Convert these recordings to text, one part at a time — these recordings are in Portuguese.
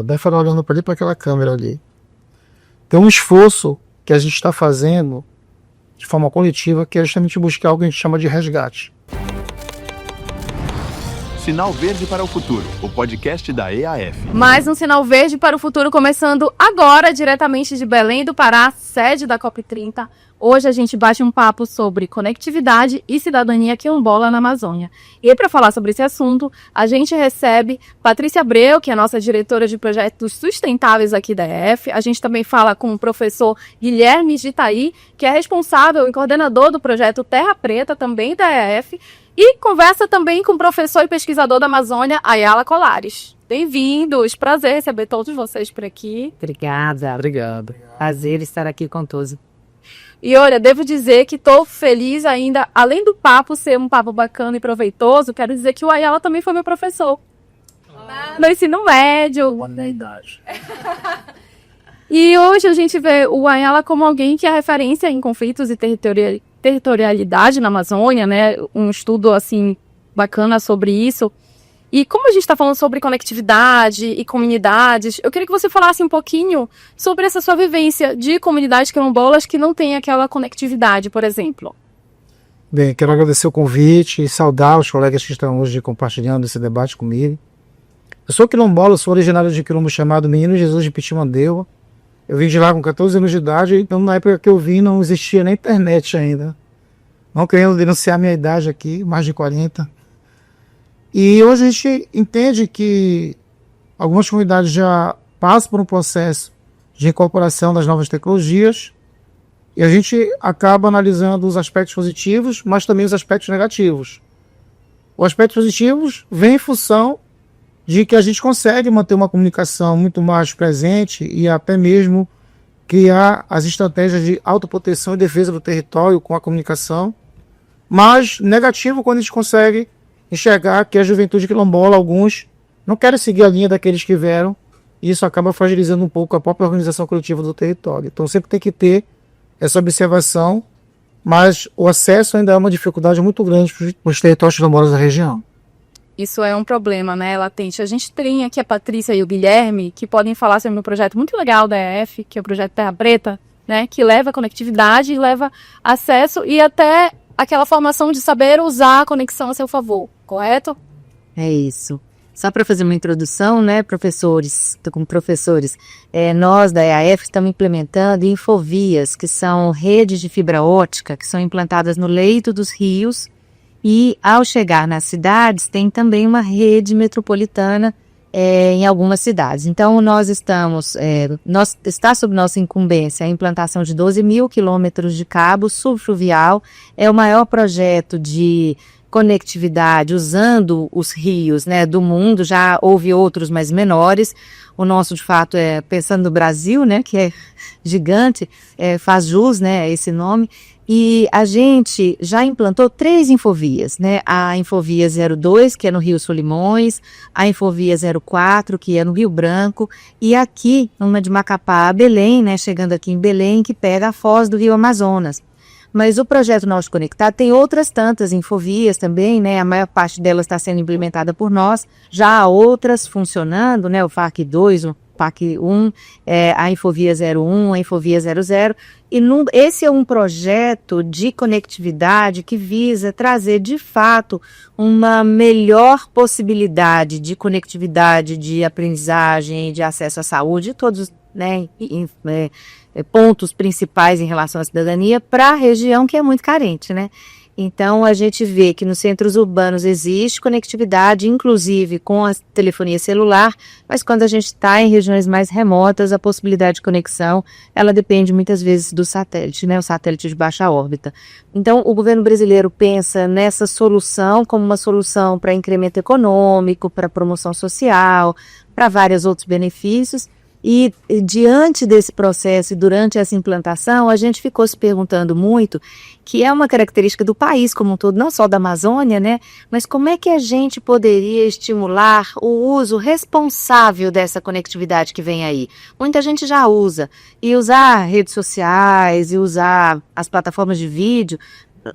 Deve falar olhando para ali, para aquela câmera ali. Tem um esforço que a gente está fazendo de forma coletiva, que é justamente buscar algo que a gente chama de resgate. Sinal Verde para o Futuro, o podcast da EAF. Mais um Sinal Verde para o Futuro começando agora, diretamente de Belém do Pará, sede da COP30. Hoje a gente bate um papo sobre conectividade e cidadania quilombola na Amazônia. E para falar sobre esse assunto, a gente recebe Patrícia Abreu, que é a nossa diretora de projetos sustentáveis aqui da EAF. A gente também fala com o professor Guilherme Gitaí, que é responsável e coordenador do projeto Terra Preta, também da EAF. E conversa também com o professor e pesquisador da Amazônia, Ayala Colares. Bem-vindos, prazer receber todos vocês por aqui. Obrigada. Obrigado. Prazer estar aqui com todos. E olha, devo dizer que estou feliz ainda, além do papo ser um papo bacana e proveitoso, quero dizer que o Ayala também foi meu professor. No ensino médio. Boa idade. E hoje a gente vê o Ayala como alguém que é referência em conflitos e territorialidade na Amazônia, né? Um estudo, assim, bacana sobre isso. E como a gente está falando sobre conectividade e comunidades, eu queria que você falasse um pouquinho sobre essa sua vivência de comunidades quilombolas que não tem aquela conectividade, por exemplo. Bem, quero agradecer o convite e saudar os colegas que estão hoje compartilhando esse debate comigo. Eu sou quilombola, sou originário de quilombo chamado Menino Jesus de Pitimandeua. Eu vim de lá com 14 anos de idade, então na época que eu vim não existia nem internet ainda. Não querendo denunciar minha idade aqui, mais de 40. E hoje a gente entende que algumas comunidades já passam por um processo de incorporação das novas tecnologias e a gente acaba analisando os aspectos positivos, mas também os aspectos negativos. Os aspectos positivos vêm em função de que a gente consegue manter uma comunicação muito mais presente e até mesmo criar as estratégias de autoproteção e defesa do território com a comunicação, mas negativo quando a gente consegue enxergar que a juventude quilombola, alguns, não querem seguir a linha daqueles que vieram, e isso acaba fragilizando um pouco a própria organização coletiva do território. Então sempre tem que ter essa observação, mas o acesso ainda é uma dificuldade muito grande para os territórios quilombolas da região. Isso é um problema, né, latente. A gente tem aqui a Patrícia e o Guilherme, que podem falar sobre um projeto muito legal da EAF, que é o projeto Terra Preta, né, que leva conectividade e leva acesso e até aquela formação de saber usar a conexão a seu favor, correto? É isso. Só para fazer uma introdução, né, professores, estou com professores, nós da EAF estamos implementando infovias, que são redes de fibra ótica, que são implantadas no leito dos rios, e ao chegar nas cidades tem também uma rede metropolitana em algumas cidades. Então nós está sob nossa incumbência a implantação de 12 mil quilômetros de cabo subfluvial, é o maior projeto de conectividade usando os rios, né, do mundo. Já houve outros mais menores, o nosso de fato pensando no Brasil, né, que é gigante, faz jus, né, esse nome. E a gente já implantou 3 infovias, né? A Infovia 02, que é no Rio Solimões, a Infovia 04, que é no Rio Branco, e aqui, uma de Macapá a Belém, né? Chegando aqui em Belém, que pega a foz do Rio Amazonas. Mas o projeto Norte Conectado tem outras tantas infovias também, né? A maior parte delas está sendo implementada por nós, já há outras funcionando, né? O FAC 2, o FAC 1, a Infovia 01, a Infovia 00, e esse é um projeto de conectividade que visa trazer, de fato, uma melhor possibilidade de conectividade, de aprendizagem, de acesso à saúde, todos, né, pontos principais em relação à cidadania para a região que é muito carente, né? Então, a gente vê que nos centros urbanos existe conectividade, inclusive com a telefonia celular, mas quando a gente está em regiões mais remotas, a possibilidade de conexão, ela depende muitas vezes do satélite, né? O satélite de baixa órbita. Então, o governo brasileiro pensa nessa solução como uma solução para incremento econômico, para promoção social, para vários outros benefícios. E diante desse processo e durante essa implantação, a gente ficou se perguntando muito, que é uma característica do país como um todo, não só da Amazônia, né? Mas como é que a gente poderia estimular o uso responsável dessa conectividade que vem aí? Muita gente já usa, e usar redes sociais, e usar as plataformas de vídeo,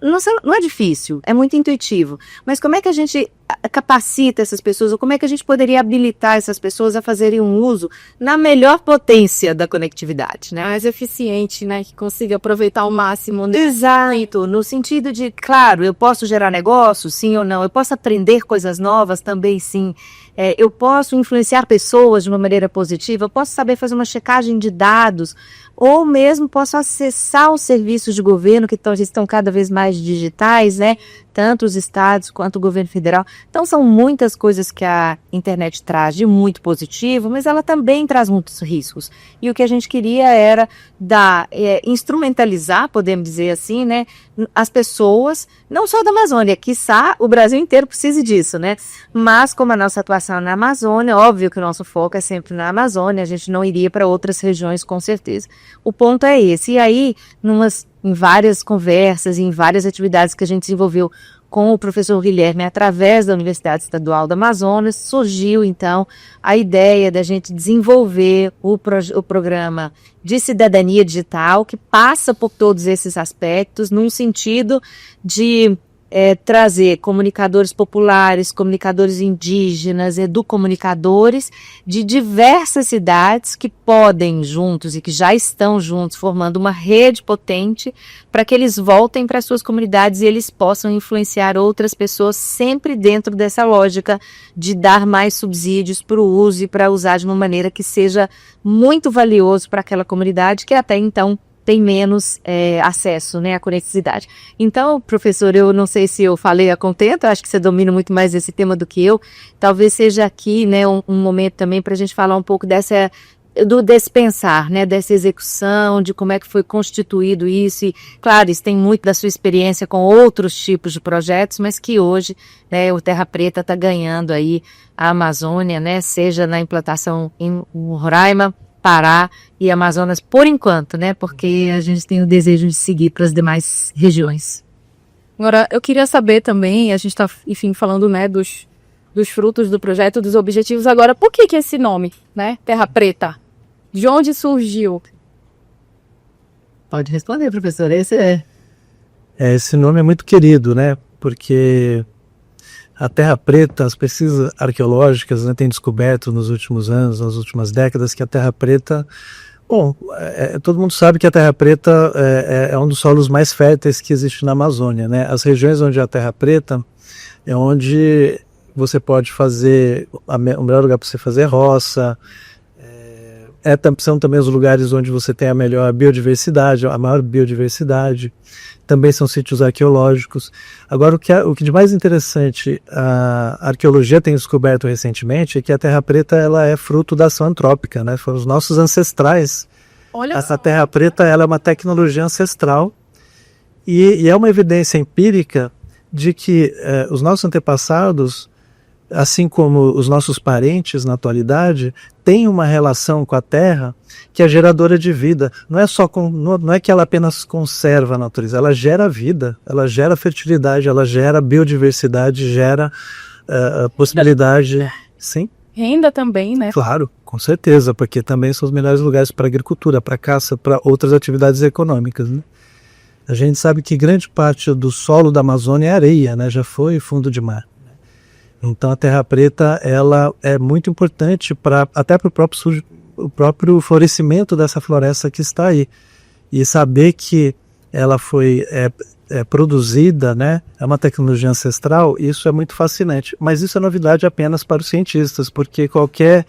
não é difícil, é muito intuitivo, mas como é que a gente capacita essas pessoas, ou como é que a gente poderia habilitar essas pessoas a fazerem um uso na melhor potência da conectividade, né? Mais eficiente, né? Que consiga aproveitar ao máximo. Né? Exato, no sentido de, claro, eu posso gerar negócio, sim ou não, eu posso aprender coisas novas também, sim, eu posso influenciar pessoas de uma maneira positiva, eu posso saber fazer uma checagem de dados, ou mesmo posso acessar os serviços de governo que estão cada vez mais digitais, né? Tanto os estados quanto o governo federal. Então são muitas coisas que a internet traz de muito positivo, mas ela também traz muitos riscos. E o que a gente queria era instrumentalizar, podemos dizer assim, né, as pessoas, não só da Amazônia, quiçá o Brasil inteiro precise disso, né? Mas como a nossa atuação é na Amazônia, óbvio que o nosso foco é sempre na Amazônia, a gente não iria para outras regiões com certeza. O ponto é esse. E aí, em várias conversas, em várias atividades que a gente desenvolveu com o professor Guilherme, através da Universidade Estadual do Amazonas, surgiu, então, a ideia da gente desenvolver o programa de cidadania digital, que passa por todos esses aspectos, num sentido de trazer comunicadores populares, comunicadores indígenas, educomunicadores de diversas cidades que podem juntos e que já estão juntos formando uma rede potente para que eles voltem para suas comunidades e eles possam influenciar outras pessoas sempre dentro dessa lógica de dar mais subsídios para o uso e para usar de uma maneira que seja muito valioso para aquela comunidade que até então tem menos acesso, né, à conectividade. Então, professor, eu não sei se eu falei a contento, acho que você domina muito mais esse tema do que eu. Talvez seja aqui, né, um momento também para a gente falar um pouco desse pensar, né, dessa execução, de como é que foi constituído isso. E, claro, isso tem muito da sua experiência com outros tipos de projetos, mas que hoje, né, o Terra Preta está ganhando aí a Amazônia, né, seja na implantação em Roraima, Pará e Amazonas por enquanto, né? Porque a gente tem o desejo de seguir para as demais regiões. Agora, eu queria saber também, a gente está, enfim, falando, né, dos frutos do projeto, dos objetivos. Agora, por que esse nome, né? Terra Preta? De onde surgiu? Pode responder, professor. Esse nome é muito querido, né? Porque a Terra Preta, as pesquisas arqueológicas, né, têm descoberto nos últimos anos, nas últimas décadas, que a Terra Preta, todo mundo sabe que a Terra Preta é um dos solos mais férteis que existe na Amazônia, né? As regiões onde há Terra Preta é onde você pode fazer, o melhor lugar para você fazer roça, são também os lugares onde você tem a melhor biodiversidade, a maior biodiversidade. Também são sítios arqueológicos. Agora, o que de mais interessante a arqueologia tem descoberto recentemente é que a Terra Preta ela é fruto da ação antrópica, né? Foram os nossos ancestrais. Olha Essa só. Terra Preta ela é uma tecnologia ancestral e é uma evidência empírica de que os nossos antepassados, assim como os nossos parentes na atualidade, têm uma relação com a Terra que é geradora de vida. Não é que ela apenas conserva a natureza, ela gera vida, ela gera fertilidade, ela gera biodiversidade, gera possibilidade. Sim? Renda também, né? Claro, com certeza, porque também são os melhores lugares para agricultura, para caça, para outras atividades econômicas, né? A gente sabe que grande parte do solo da Amazônia é areia, né? Já foi fundo de mar. Então a Terra Preta ela é muito importante até para o próprio florescimento dessa floresta que está aí. E saber que ela foi produzida, né, é uma tecnologia ancestral, isso é muito fascinante. Mas isso é novidade apenas para os cientistas, porque qualquer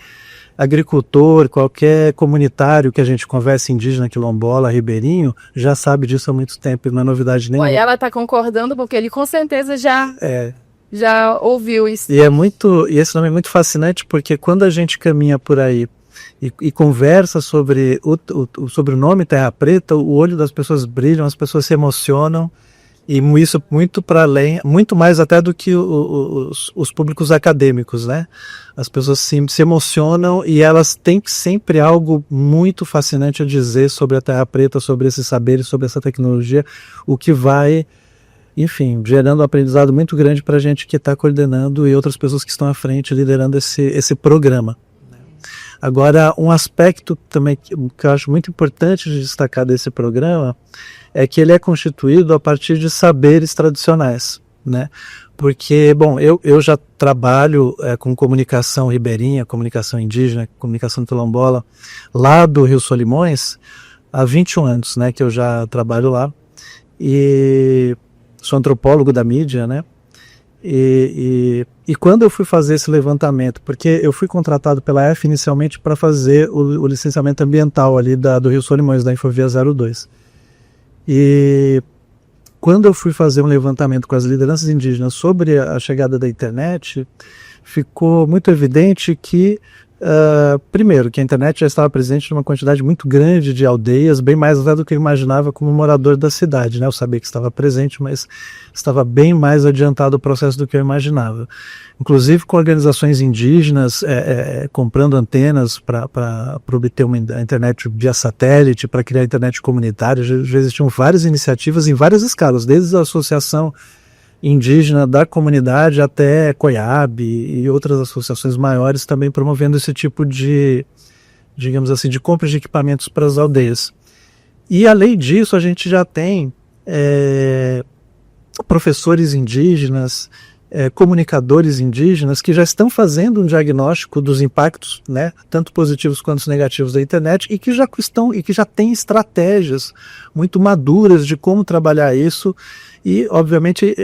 agricultor, qualquer comunitário que a gente conversa, indígena, quilombola, ribeirinho, já sabe disso há muito tempo, não é novidade nenhuma. E ela está concordando porque ele com certeza já ouviu isso. E esse nome é muito fascinante porque quando a gente caminha por aí e conversa sobre o nome Terra Preta, o olho das pessoas brilham, as pessoas se emocionam, e isso muito para além, muito mais até do que os públicos acadêmicos, né? As pessoas se emocionam e elas têm sempre algo muito fascinante a dizer sobre a Terra Preta, sobre esses saberes, sobre essa tecnologia, o que vai, enfim, gerando um aprendizado muito grande para a gente que está coordenando e outras pessoas que estão à frente liderando esse programa. Agora, um aspecto também que eu acho muito importante de destacar desse programa é que ele é constituído a partir de saberes tradicionais, né? Porque, bom, eu já trabalho com comunicação ribeirinha, comunicação indígena, comunicação quilombola, lá do Rio Solimões, há 21 anos, né, que eu já trabalho lá, e sou antropólogo da mídia, né, e quando eu fui fazer esse levantamento, porque eu fui contratado pela EF inicialmente para fazer o licenciamento ambiental ali do Rio Solimões, da Infovia 02, e quando eu fui fazer um levantamento com as lideranças indígenas sobre a chegada da internet, ficou muito evidente que, primeiro, que a internet já estava presente numa quantidade muito grande de aldeias, bem mais até do que eu imaginava como morador da cidade, né? Eu sabia que estava presente, mas estava bem mais adiantado o processo do que eu imaginava. Inclusive com organizações indígenas comprando antenas para obter uma internet via satélite, para criar internet comunitária. Já existiam várias iniciativas em várias escalas, desde a associação indígena da comunidade até COIAB e outras associações maiores também promovendo esse tipo de, digamos assim, de compra de equipamentos para as aldeias. E além disso, a gente já tem professores indígenas, comunicadores indígenas que já estão fazendo um diagnóstico dos impactos, né, tanto positivos quanto negativos da internet, e que já têm estratégias muito maduras de como trabalhar isso e, obviamente,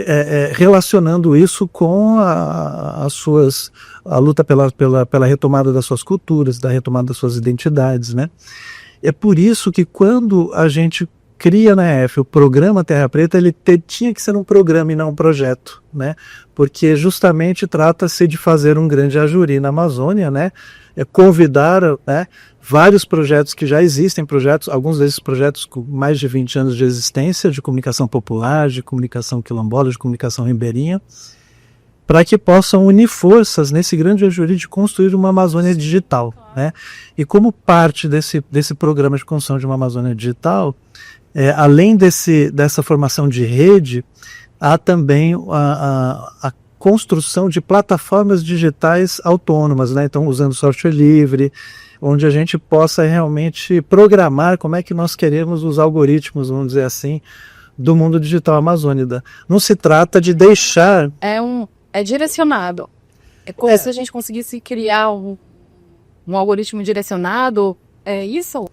relacionando isso com a luta pela retomada das suas culturas, da retomada das suas identidades, né? É por isso que quando a gente cria na EF o programa Terra Preta, ele tinha que ser um programa e não um projeto, né? Porque justamente trata-se de fazer um grande ajuri na Amazônia, né? Convidar, né, vários projetos que já existem, alguns desses projetos com mais de 20 anos de existência, de comunicação popular, de comunicação quilombola, de comunicação ribeirinha, para que possam unir forças nesse grande ajuri de construir uma Amazônia digital, né? E como parte desse programa de construção de uma Amazônia digital, além dessa formação de rede, há também a construção de plataformas digitais autônomas, né? Então, usando software livre, onde a gente possa realmente programar como é que nós queremos os algoritmos, vamos dizer assim, do mundo digital amazônida. Não se trata de deixar... É direcionado. É como se a gente conseguisse criar um algoritmo direcionado, é isso?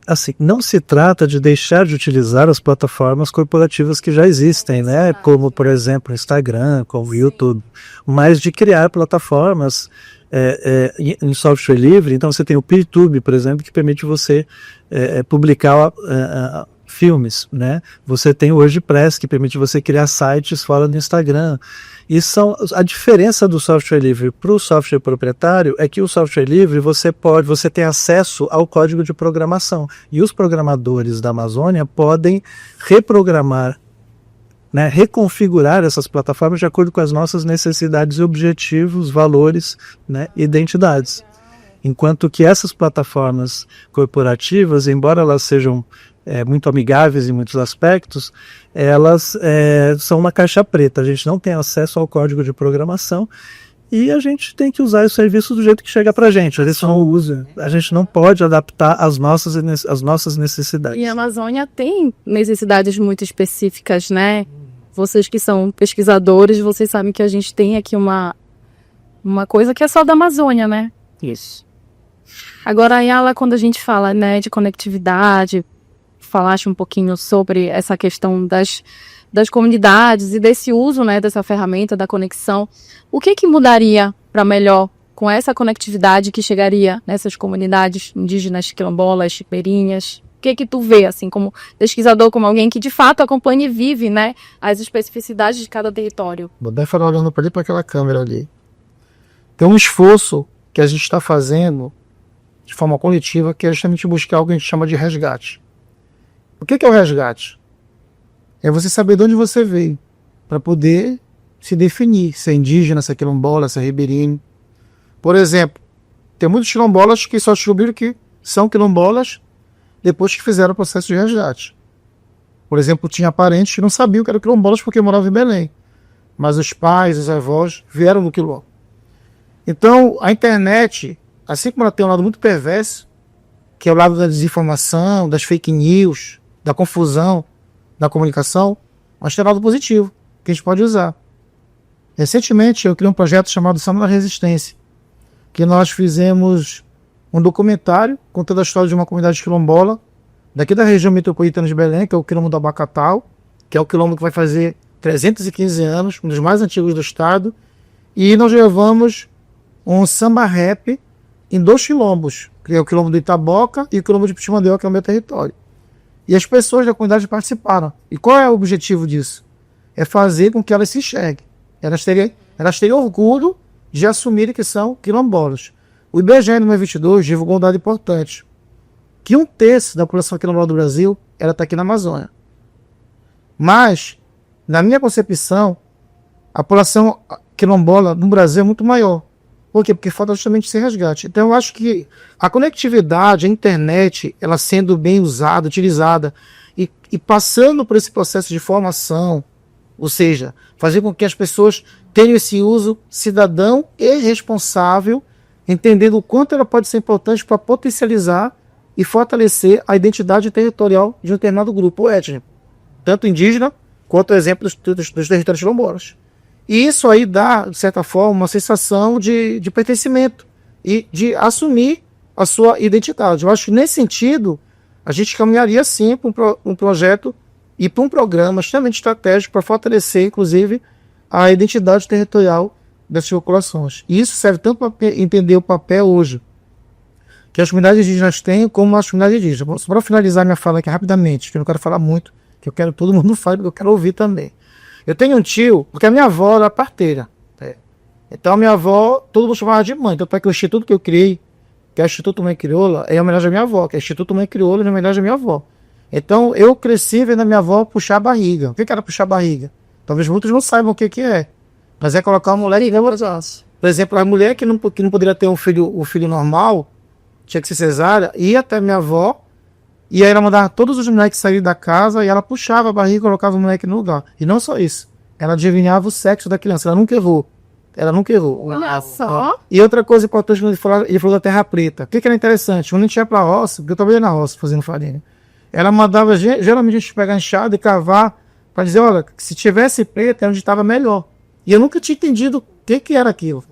Assim, não se trata de deixar de utilizar as plataformas corporativas que já existem, né? Como, por exemplo, o Instagram, como o YouTube, mas de criar plataformas em software livre. Então você tem o PeerTube, por exemplo, que permite você publicar filmes, né? Você tem o WordPress, que permite você criar sites fora do Instagram. E a diferença do software livre para o software proprietário é que o software livre você tem acesso ao código de programação, e os programadores da Amazônia podem reprogramar, né, reconfigurar essas plataformas de acordo com as nossas necessidades e objetivos, valores, né, identidades. Enquanto que essas plataformas corporativas, embora elas sejam muito amigáveis em muitos aspectos, elas são uma caixa preta. A gente não tem acesso ao código de programação e a gente tem que usar o serviço do jeito que chega para a gente. A gente não pode adaptar as nossas necessidades. E a Amazônia tem necessidades muito específicas, né? Vocês que são pesquisadores, vocês sabem que a gente tem aqui uma coisa que é só da Amazônia, né? Isso. Agora, Ayala, quando a gente fala, né, de conectividade, falaste um pouquinho sobre essa questão das comunidades e desse uso, né, dessa ferramenta da conexão. O que mudaria para melhor com essa conectividade que chegaria nessas comunidades indígenas, quilombolas, ribeirinhas? O que tu vê, assim, como pesquisador, como alguém que de fato acompanha e vive, né, as especificidades de cada território? Vou dar falar olhando para ali, para aquela câmera ali. Tem um esforço que a gente está fazendo de forma coletiva, que é justamente buscar algo que a gente chama de resgate. O que é o resgate? É você saber de onde você veio, para poder se definir, se é indígena, se é quilombola, se é ribeirinho. Por exemplo, tem muitos quilombolas que só descobriram que são quilombolas depois que fizeram o processo de resgate. Por exemplo, tinha parentes que não sabiam que eram quilombolas porque moravam em Belém, mas os pais, os avós vieram do quilombo. Então, a internet, assim como ela tem um lado muito perverso, que é o lado da desinformação, das fake news, da confusão, da comunicação, mas tem lado positivo, que a gente pode usar. Recentemente, eu criei um projeto chamado Samba da Resistência, que nós fizemos um documentário contando a história de uma comunidade quilombola, daqui da região metropolitana de Belém, que é o Quilombo do Abacatal, que é o quilombo que vai fazer 315 anos, um dos mais antigos do estado, e nós levamos um samba rap em 2 quilombos, que é o quilombo do Itaboca e o quilombo de Pitimandeu, que é o meu território. E as pessoas da comunidade participaram. E qual é o objetivo disso? É fazer com que elas se enxerguem. Elas terem orgulho de assumirem que são quilombolas. O IBGE, em 2022, divulgou um dado importante, que 1/3 da população quilombola do Brasil está aqui na Amazônia. Mas, na minha concepção, a população quilombola no Brasil é muito maior. Por quê? Porque falta justamente esse resgate. Então eu acho que a conectividade, a internet, ela sendo bem usada, utilizada, e passando por esse processo de formação, ou seja, fazer com que as pessoas tenham esse uso cidadão e responsável, entendendo o quanto ela pode ser importante para potencializar e fortalecer a identidade territorial de um determinado grupo étnico, tanto indígena quanto exemplo dos territórios quilombolas. E isso aí dá, de certa forma, uma sensação de pertencimento e de assumir a sua identidade. Eu acho que, nesse sentido, a gente caminharia, sim, para um projeto e para um programa extremamente estratégico para fortalecer, inclusive, a identidade territorial dessas populações. E isso serve tanto para entender o papel hoje que as comunidades indígenas têm, como as comunidades indígenas. Só para finalizar minha fala aqui rapidamente, que eu não quero falar muito, que eu quero que todo mundo fale, porque eu quero ouvir também. Eu tenho um tio, porque a minha avó era parteira. Então a minha avó, todo mundo chamava de mãe. Então para que o instituto que eu criei, que é o Instituto Mãe Crioula, é em homenagem à minha avó, que é o Instituto Mãe Crioula em homenagem à minha avó. Então eu cresci vendo a minha avó puxar a barriga. O que era puxar a barriga? Talvez muitos não saibam o que é. Mas é colocar uma mulher em lembrança. Por exemplo, a mulher que não poderia ter um filho normal, tinha que ser cesárea, ia até minha avó, e aí ela mandava todos os moleques saírem da casa, e ela puxava a barriga e colocava o moleque no lugar. E não só isso, ela adivinhava o sexo da criança, ela nunca errou. Olha só. E outra coisa importante, quando ele falou da terra preta, o que era interessante? Quando a gente ia pra roça, porque eu trabalhei na roça fazendo farinha, ela mandava, geralmente a gente pegar enxada e cavar, para dizer, olha, se tivesse preta, é onde estava melhor. E eu nunca tinha entendido o que era aquilo.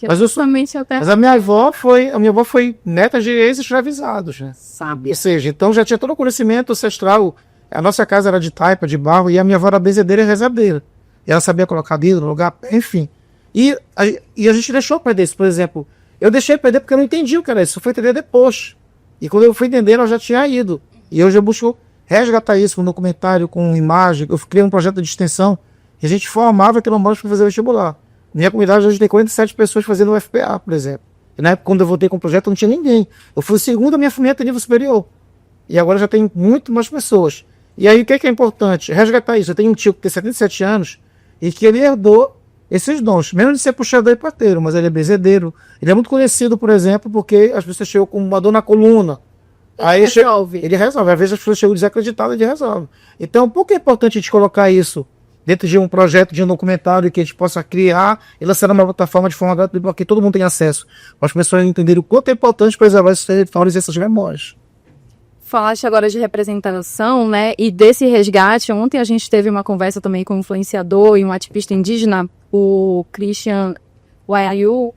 Mas a minha avó foi neta de ex-escravizados, né? Sabe. Ou seja, então já tinha todo o conhecimento ancestral. A nossa casa era de taipa, de barro, e a minha avó era benzedeira e rezadeira. E ela sabia colocar dedo no lugar, enfim. E a gente deixou perder isso, por exemplo. Eu deixei perder porque eu não entendi o que era isso. Eu fui entender depois. E quando eu fui entender, ela já tinha ido. E hoje eu busco resgatar isso com documentário, com imagem. Eu criei um projeto de extensão e a gente formava quilombolas para fazer vestibular. Minha comunidade hoje tem 47 pessoas fazendo o FPA, por exemplo. E na época, quando eu voltei com o projeto, não tinha ninguém. Eu fui o segundo da minha família a nível superior. E agora já tem muito mais pessoas. E aí, o que é importante? Resgatar isso. Eu tenho um tio que tem 77 anos e que ele herdou esses dons. Menos de ser puxador e parteiro, mas ele é benzedeiro. Ele é muito conhecido, por exemplo, porque as pessoas chegam com uma dor na coluna. Aí ele resolve. Às vezes as pessoas chegam desacreditadas e ele resolve. Então, por que é importante a gente colocar isso dentro de um projeto, de um documentário que a gente possa criar e lançar numa plataforma de forma gratuita para que todo mundo tenha acesso, para as pessoas entenderem o quanto é importante preservar esses territórios e essas memórias. Falaste agora de representação, né, e desse resgate. Ontem a gente teve uma conversa também com um influenciador e um ativista indígena, o Christian Waiayu,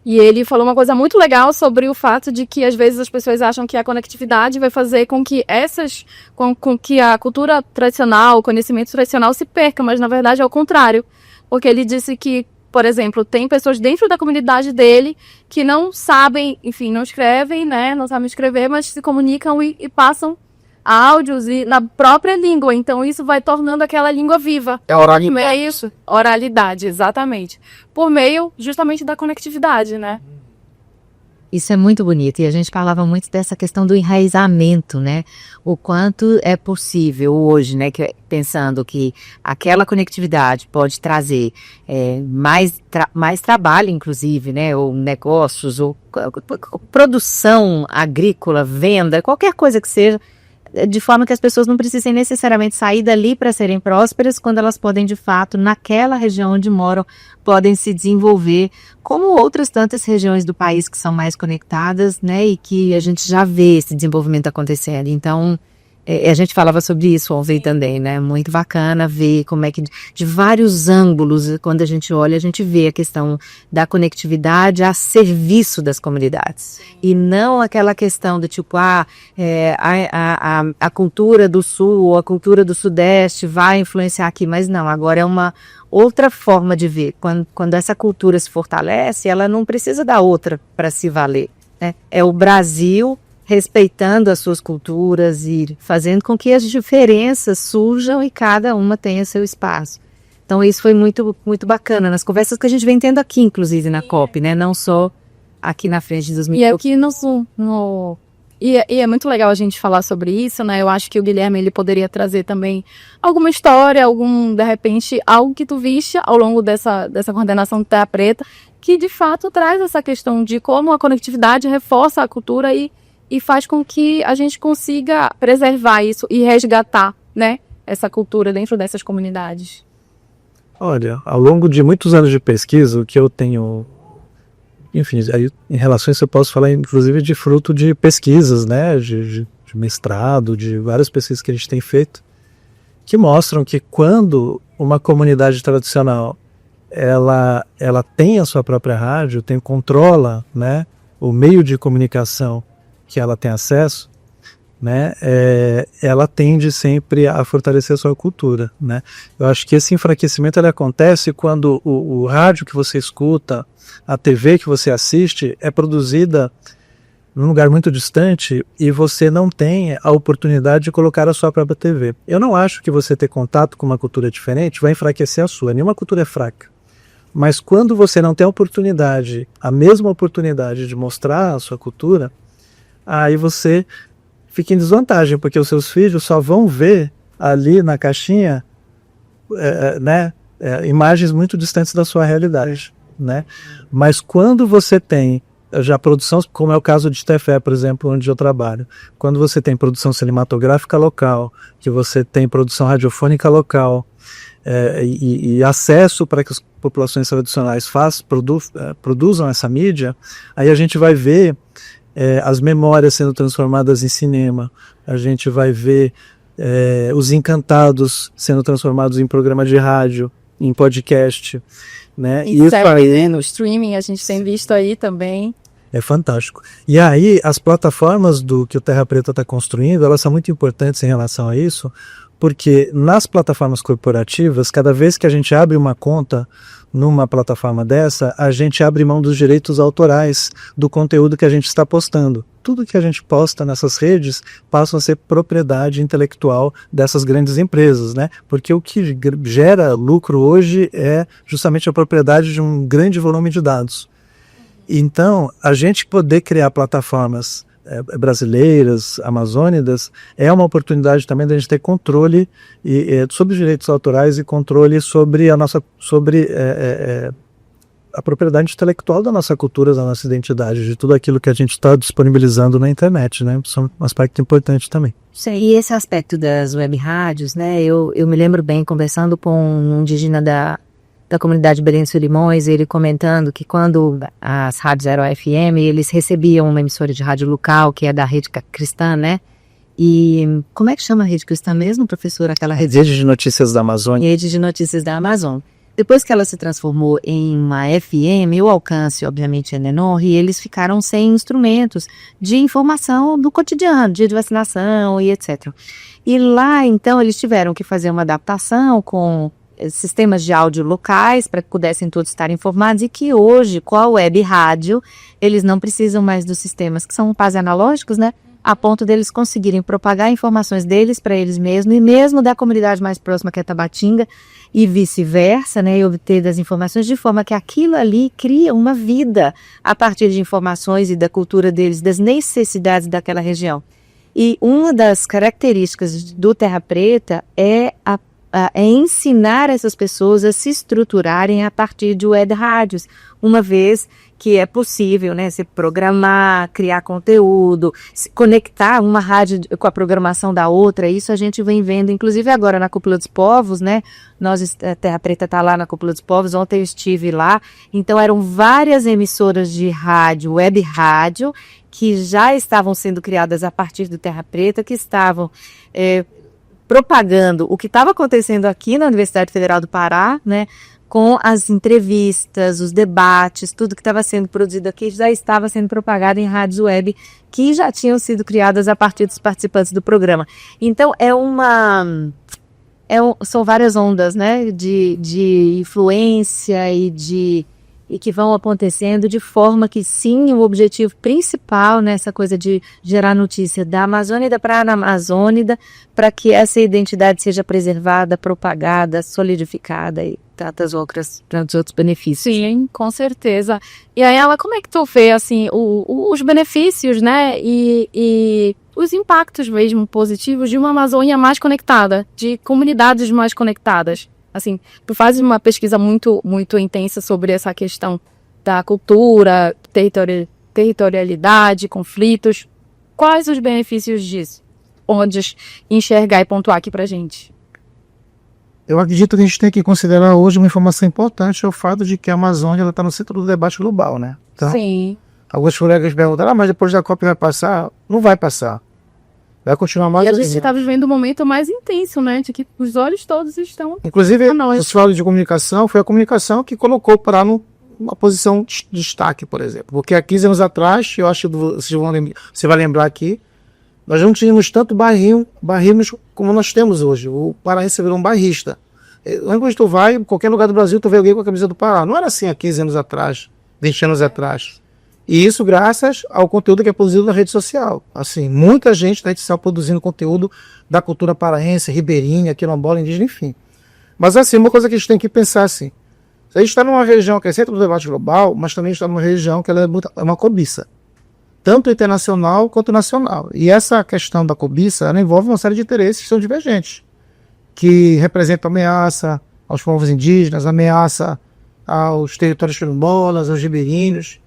e ele falou uma coisa muito legal sobre o fato de que às vezes as pessoas acham que a conectividade vai fazer com que com que a cultura tradicional, o conhecimento tradicional se perca, mas na verdade é o contrário, porque ele disse que, por exemplo, tem pessoas dentro da comunidade dele que não sabem, enfim, não escrevem, né, não sabem escrever, mas se comunicam e passam áudios e na própria língua, então isso vai tornando aquela língua viva. É oralidade. É isso, oralidade, exatamente. Por meio justamente da conectividade, né? Isso é muito bonito, e a gente falava muito dessa questão do enraizamento, né? O quanto é possível hoje, né? Pensando que aquela conectividade pode trazer mais trabalho, inclusive, né? Ou negócios, ou produção agrícola, venda, qualquer coisa que seja, de forma que as pessoas não precisem necessariamente sair dali para serem prósperas, quando elas podem, de fato, naquela região onde moram, podem se desenvolver, como outras tantas regiões do país que são mais conectadas, né, e que a gente já vê esse desenvolvimento acontecendo. Então, A gente falava sobre isso ontem também, né? Muito bacana ver como é que, de vários ângulos, quando a gente olha, a gente vê a questão da conectividade a serviço das comunidades. E não aquela questão do tipo, a cultura do Sul ou a cultura do Sudeste vai influenciar aqui, mas não, agora é uma outra forma de ver. Quando essa cultura se fortalece, ela não precisa da outra para se valer, né? É o Brasil respeitando as suas culturas e fazendo com que as diferenças surjam e cada uma tenha seu espaço. Então isso foi muito, muito bacana nas conversas que a gente vem tendo aqui, inclusive na COP, né? Não só aqui na frente dos E aqui E é muito legal a gente falar sobre isso, né? Eu acho que o Guilherme ele poderia trazer também alguma história, de repente, algo que tu viste ao longo dessa coordenação do Terra Preta, que de fato traz essa questão de como a conectividade reforça a cultura e faz com que a gente consiga preservar isso e resgatar, né, essa cultura dentro dessas comunidades. Olha, ao longo de muitos anos de pesquisa, o que eu tenho, enfim, aí, em relação a isso eu posso falar inclusive de fruto de pesquisas, né, de mestrado, de várias pesquisas que a gente tem feito, que mostram que quando uma comunidade tradicional ela tem a sua própria rádio, controla, né, o meio de comunicação que ela tem acesso, né, ela tende sempre a fortalecer a sua cultura, né. Eu acho que esse enfraquecimento ele acontece quando o rádio que você escuta, a TV que você assiste é produzida num lugar muito distante e você não tem a oportunidade de colocar a sua própria TV. Eu não acho que você ter contato com uma cultura diferente vai enfraquecer a sua, nenhuma cultura é fraca. Mas quando você não tem a mesma oportunidade de mostrar a sua cultura, aí você fica em desvantagem, porque os seus filhos só vão ver ali na caixinha imagens muito distantes da sua realidade, né? Mas quando você tem já produção, como é o caso de Tefé, por exemplo, onde eu trabalho, quando você tem produção cinematográfica local, que você tem produção radiofônica local, e acesso para que as populações tradicionais produzam essa mídia, aí a gente vai ver as memórias sendo transformadas em cinema, a gente vai ver os encantados sendo transformados em programa de rádio, em podcast, né? E série, no streaming, a gente tem visto aí também. É fantástico. E aí, as plataformas que o Terra Preta está construindo, elas são muito importantes em relação a isso, porque nas plataformas corporativas, cada vez que a gente abre uma conta numa plataforma dessa, a gente abre mão dos direitos autorais do conteúdo que a gente está postando. Tudo que a gente posta nessas redes passa a ser propriedade intelectual dessas grandes empresas, né? Porque o que gera lucro hoje é justamente a propriedade de um grande volume de dados. Então, a gente poder criar plataformas brasileiras, amazônicas, é uma oportunidade também da gente ter controle sobre os direitos autorais e controle sobre a propriedade intelectual da nossa cultura, da nossa identidade, de tudo aquilo que a gente está disponibilizando na internet, né? Isso é um aspecto importante também. E esse aspecto das web rádios, né? Eu me lembro bem conversando com um indígena da comunidade Belém dos Solimões, ele comentando que quando as rádios eram FM, eles recebiam uma emissora de rádio local, que é da Rede Cristã, né? E como é que chama a Rede Cristã mesmo, professor? Aquela Rede de Notícias da Amazônia. Rede de Notícias da Amazônia. Depois que ela se transformou em uma FM, o alcance, obviamente, é menor, e eles ficaram sem instrumentos de informação do cotidiano, dia de vacinação e etc. E lá, então, eles tiveram que fazer uma adaptação com sistemas de áudio locais para que pudessem todos estar informados, e que hoje, com a web rádio, eles não precisam mais dos sistemas que são quase analógicos, né? A ponto deles conseguirem propagar informações deles para eles mesmos, e mesmo da comunidade mais próxima, que é Tabatinga, e vice-versa, né? E obter das informações, de forma que aquilo ali cria uma vida a partir de informações e da cultura deles, das necessidades daquela região. E uma das características do Terra Preta é ensinar essas pessoas a se estruturarem a partir de web rádios, uma vez que é possível, né, se programar, criar conteúdo, se conectar uma rádio com a programação da outra. Isso a gente vem vendo, inclusive agora na Cúpula dos Povos, né? A Terra Preta está lá na Cúpula dos Povos, ontem eu estive lá, então eram várias emissoras de rádio, web rádio, que já estavam sendo criadas a partir do Terra Preta, que estavam propagando o que estava acontecendo aqui na Universidade Federal do Pará, né, com as entrevistas, os debates, tudo que estava sendo produzido aqui já estava sendo propagado em rádios web que já tinham sido criadas a partir dos participantes do programa. Então, são várias ondas, né, de influência e que vão acontecendo de forma que, sim, o objetivo principal nessa coisa de gerar notícia da Amazônia para a Amazônida, para que essa identidade seja preservada, propagada, solidificada e tantos outros benefícios. Sim, com certeza. E aí, ela, como é que tu vê, assim, os benefícios, né, e os impactos mesmo positivos de uma Amazônia mais conectada, de comunidades mais conectadas? Assim, tu fazes uma pesquisa muito, muito intensa sobre essa questão da cultura, territorialidade, conflitos. Quais os benefícios disso? Onde enxergar e pontuar aqui pra gente? Eu acredito que a gente tem que considerar hoje uma informação importante, é o fato de que a Amazônia está no centro do debate global, né? Então, Sim. alguns colegas perguntaram, mas depois da COP vai passar? Não vai passar. Vai continuar mais. E a gente está vivendo um momento mais intenso, né? De que os olhos todos estão... Inclusive, nós. se fala de comunicação, foi a comunicação que colocou o Pará numa posição de destaque, por exemplo. Porque há 15 anos atrás, eu acho que você vai lembrar aqui, nós não tínhamos tanto barrinhos como nós temos hoje. O paraense virou um barrista. Onde tu vai, em qualquer lugar do Brasil, tu vê alguém com a camisa do Pará. Não era assim há 15 anos atrás, 20 anos atrás. E isso graças ao conteúdo que é produzido na rede social. Assim, muita gente na rede social produzindo conteúdo da cultura paraense, ribeirinha, quilombola, indígena, enfim. Mas assim, uma coisa que a gente tem que pensar assim, a gente está numa região que é centro do debate global, mas também está numa região que ela é uma cobiça, tanto internacional quanto nacional. E essa questão da cobiça, ela envolve uma série de interesses que são divergentes, que representam ameaça aos povos indígenas, ameaça aos territórios quilombolas, aos ribeirinhos.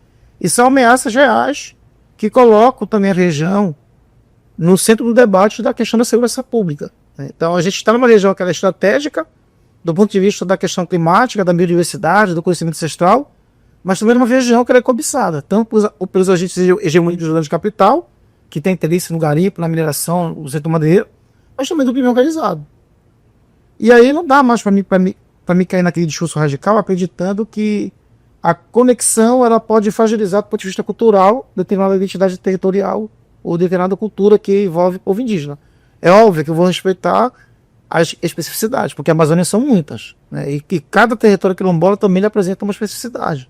E são ameaças reais que colocam também a região no centro do debate da questão da segurança pública. Então a gente está numa região que é estratégica, do ponto de vista da questão climática, da biodiversidade, do conhecimento ancestral, mas também numa região que é cobiçada, tanto pelos agentes hegemônicos do grande capital, que tem interesse no garimpo, na mineração, no setor madeiro, mas também do crime organizado. E aí não dá mais para mim cair naquele discurso radical acreditando que a conexão ela pode fragilizar do ponto de vista cultural determinada identidade territorial ou determinada cultura que envolve o povo indígena. É óbvio que eu vou respeitar as especificidades, porque a Amazônia são muitas, né? E que cada território quilombola também apresenta uma especificidade.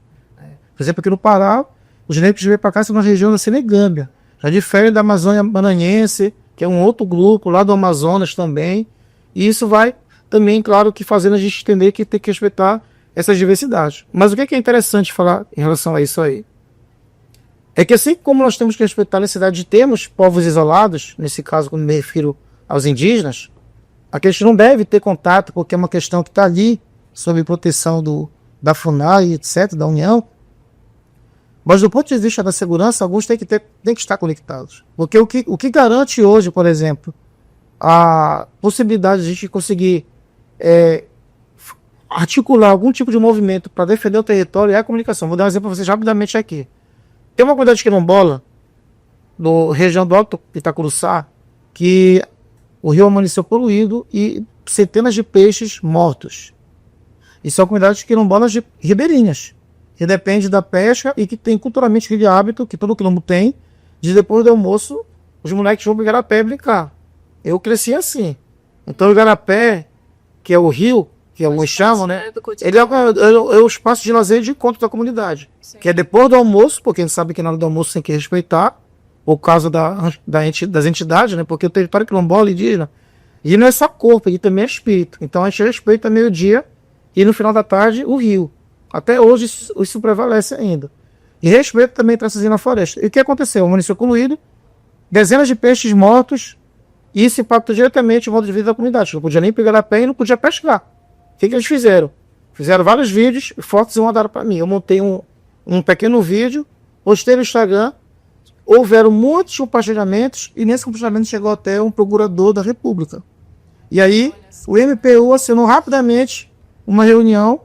Por exemplo, aqui no Pará, os negros que vêm para cá são na região da Senegâmbia, já difere da Amazônia Maranhense, que é um outro grupo, lá do Amazonas também, e isso vai também, claro, que fazendo a gente entender que tem que respeitar essas diversidades. Mas o que é interessante falar em relação a isso aí? É que assim como nós temos que respeitar a necessidade de termos povos isolados, nesse caso quando me refiro aos indígenas, a gente não deve ter contato, porque é uma questão que está ali, sob proteção da FUNAI, etc., da União. Mas do ponto de vista da segurança, alguns têm que estar conectados. Porque o que garante hoje, por exemplo, a possibilidade de a gente conseguir articular algum tipo de movimento para defender o território é a comunicação. Vou dar um exemplo para vocês rapidamente aqui. Tem uma comunidade quilombola, na região do Alto Itacuruçá, que o rio amanheceu poluído e centenas de peixes mortos. E são comunidades quilombolas ribeirinhas, que dependem da pesca e que tem culturalmente aquele hábito, que todo quilombo tem, de depois do almoço, os moleques vão para o igarapé brincar. Eu cresci assim. Então o igarapé, que é o rio, que alguns chamam, né? Ele é o espaço de lazer e de encontro da comunidade. Sim. Que é depois do almoço, porque a gente sabe que na hora do almoço tem que respeitar, por causa das entidades, né? Porque o território quilombola indígena, e não é só corpo, ele também é espírito. Então a gente respeita meio-dia e no final da tarde o rio. Até hoje isso prevalece ainda. E respeito também traçazinho na floresta. E o que aconteceu? O município poluído, dezenas de peixes mortos, e isso impactou diretamente o modo de vida da comunidade. Não podia nem pegar a pé e não podia pescar. O que eles fizeram? Fizeram vários vídeos, fotos e mandaram para mim. Eu montei um pequeno vídeo, postei no Instagram, houveram muitos compartilhamentos e nesse compartilhamento chegou até um procurador da República. E aí o MPU assinou rapidamente uma reunião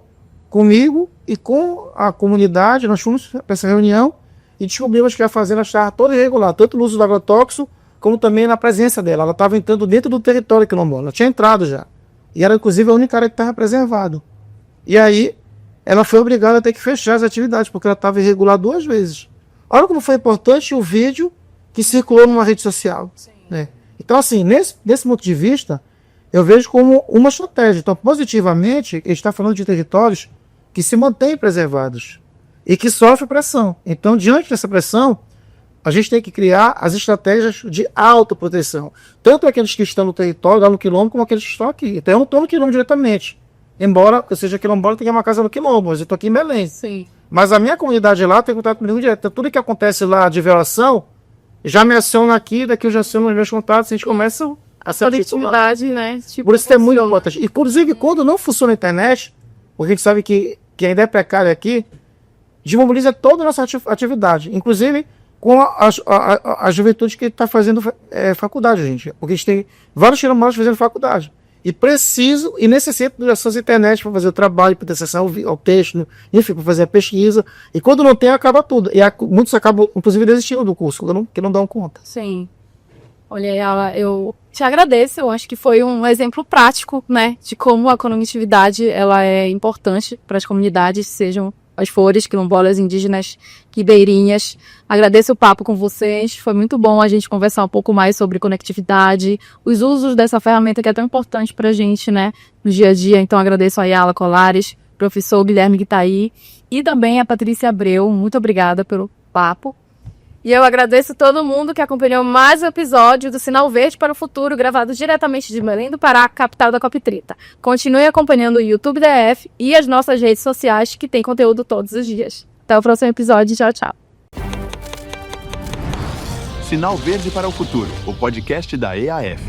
comigo e com a comunidade. Nós fomos para essa reunião e descobrimos que a fazenda estava toda irregular, tanto no uso do agrotóxico, como também na presença dela. Ela estava entrando dentro do território quilombola, ela tinha entrado já. E era, inclusive, a única área que estava preservada. E aí, ela foi obrigada a ter que fechar as atividades, porque ela estava irregular 2 vezes. Olha como foi importante o vídeo que circulou numa rede social. Né? Então, assim, nesse ponto de vista, eu vejo como uma estratégia. Então, positivamente, a gente está falando de territórios que se mantêm preservados e que sofrem pressão. Então, diante dessa pressão, a gente tem que criar as estratégias de autoproteção. Tanto aqueles que estão no território, lá no quilombo, como aqueles que estão aqui. Então, eu não estou no quilombo diretamente. Embora eu seja quilombola, eu tenha uma casa no quilombo, mas eu estou aqui em Belém. Sim. Mas a minha comunidade lá tem contato comigo direto. Então, tudo que acontece lá de violação, já me aciona aqui, daqui eu já aciono os meus contatos, a gente começa a se Conectividade, né? Tipo, por isso é muito importante. Inclusive, quando não funciona a internet, porque a gente sabe que ainda é precário aqui, desmobiliza toda a nossa atividade. Inclusive, com a juventude que está fazendo faculdade, gente. Porque a gente tem vários quilombolas fazendo faculdade. E preciso e necessito de acesso à internet para fazer o trabalho, para ter acesso ao texto, enfim, para fazer a pesquisa. E quando não tem, acaba tudo. E muitos acabam, inclusive, desistindo do curso, porque não dão conta. Sim. Olha, eu te agradeço. Eu acho que foi um exemplo prático, né, de como a conectividade ela é importante para as comunidades, sejam as flores, quilombolas, indígenas, ribeirinhas. Agradeço o papo com vocês. Foi muito bom a gente conversar um pouco mais sobre conectividade, os usos dessa ferramenta que é tão importante para a gente, né, no dia a dia. Então, agradeço a Yala Colares, professor Guilherme Guitaí e também a Patrícia Abreu. Muito obrigada pelo papo. E eu agradeço todo mundo que acompanhou mais um episódio do Sinal Verde para o Futuro, gravado diretamente de Belém do Pará, capital da COP30. Continue acompanhando o YouTube DF e as nossas redes sociais, que tem conteúdo todos os dias. Até o próximo episódio. Tchau, tchau. Sinal Verde para o Futuro, o podcast da EAF.